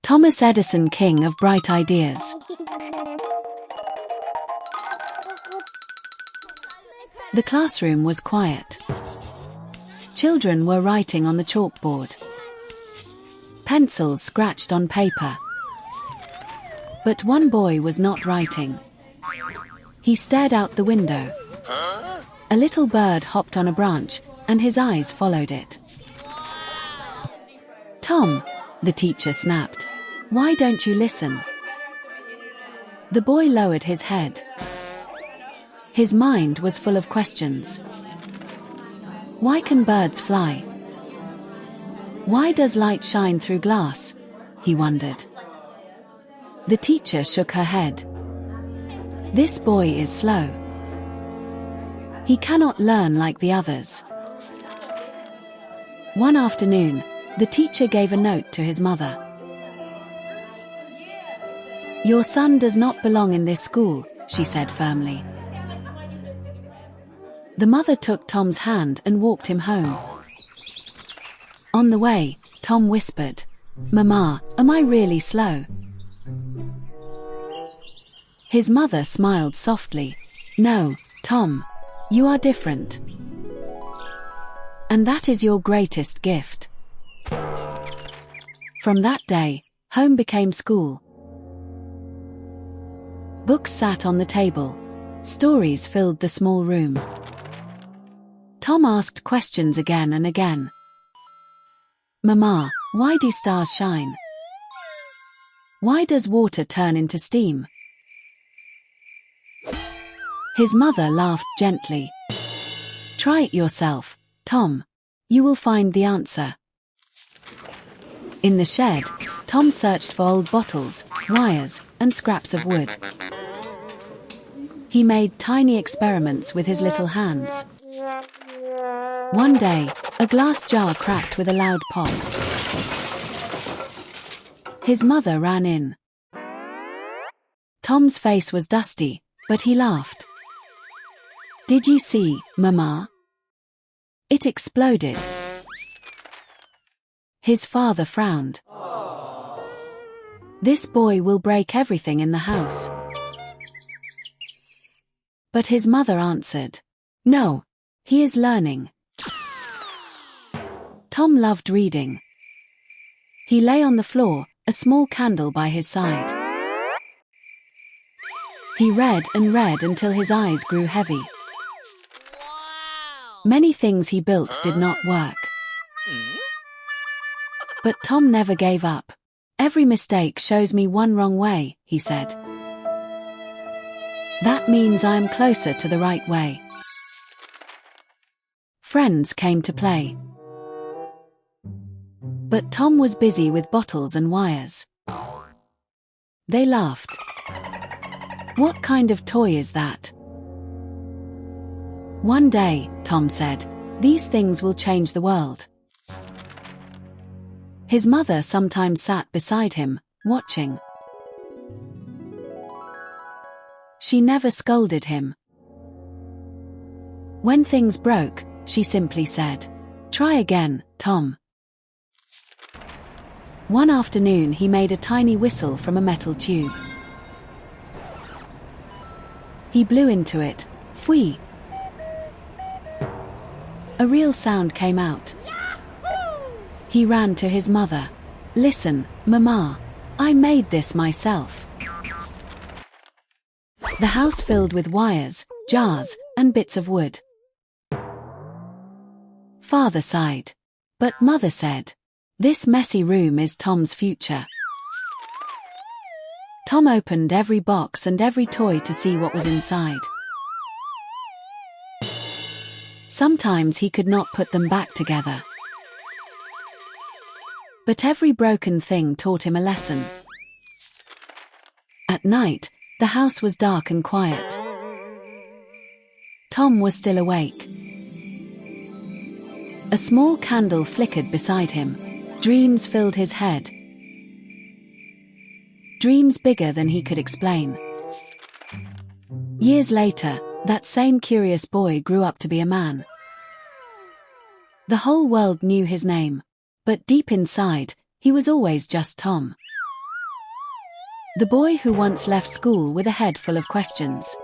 Thomas Edison, king of bright ideas. The classroom was quiet. Children were writing on the chalkboard. Pencils scratched on paper. But one boy was not writing. He stared out the window. A little bird hopped on a branch, and his eyes followed it. "Tom," the teacher snapped, "why don't you listen?" The boy lowered his head. His mind was full of questions. Why can birds fly? Why does light shine through glass? He wondered. The teacher shook her head. This boy is slow. He cannot learn like the others. One afternoon, the teacher gave a note to his mother. "Your son does not belong in this school," she said firmly. The mother took Tom's hand and walked him home. On the way, Tom whispered, "Mama, am I really slow?" His mother smiled softly. "No, Tom, you are different. And that is your greatest gift." From that day, home became school. Books sat on the table. Stories filled the small room. Tom asked questions again and again. "Mama, why do stars shine? Why does water turn into steam?" His mother laughed gently. "Try it yourself, Tom. You will find the answer." In the shed, Tom searched for old bottles, wires, and scraps of wood. He made tiny experiments with his little hands. One day, a glass jar cracked with a loud pop. His mother ran in. Tom's face was dusty, but he laughed. "Did you see, Mama? It exploded." His father frowned. "This boy will break everything in the house." But his mother answered, "No, he is learning." Tom loved reading. He lay on the floor, a small candle by his side. He read and read until his eyes grew heavy. Many things he built did not work. But Tom never gave up. "Every mistake shows me one wrong way," he said. "That means I am closer to the right way." Friends came to play. But Tom was busy with bottles and wires. They laughed. "What kind of toy is that?" "One day," Tom said, "these things will change the world." His mother sometimes sat beside him, watching. She never scolded him. When things broke, she simply said, "Try again, Tom." One afternoon he made a tiny whistle from a metal tube. He blew into it, "Fwee." A real sound came out. He ran to his mother. "Listen, Mama, I made this myself." The house filled with wires, jars, and bits of wood. Father sighed. But Mother said, "This messy room is Tom's future." Tom opened every box and every toy to see what was inside. Sometimes he could not put them back together. But every broken thing taught him a lesson. At night, the house was dark and quiet. Tom was still awake. A small candle flickered beside him. Dreams filled his head. Dreams bigger than he could explain. Years later, that same curious boy grew up to be a man. The whole world knew his name. But deep inside, he was always just Tom. The boy who once left school with a head full of questions.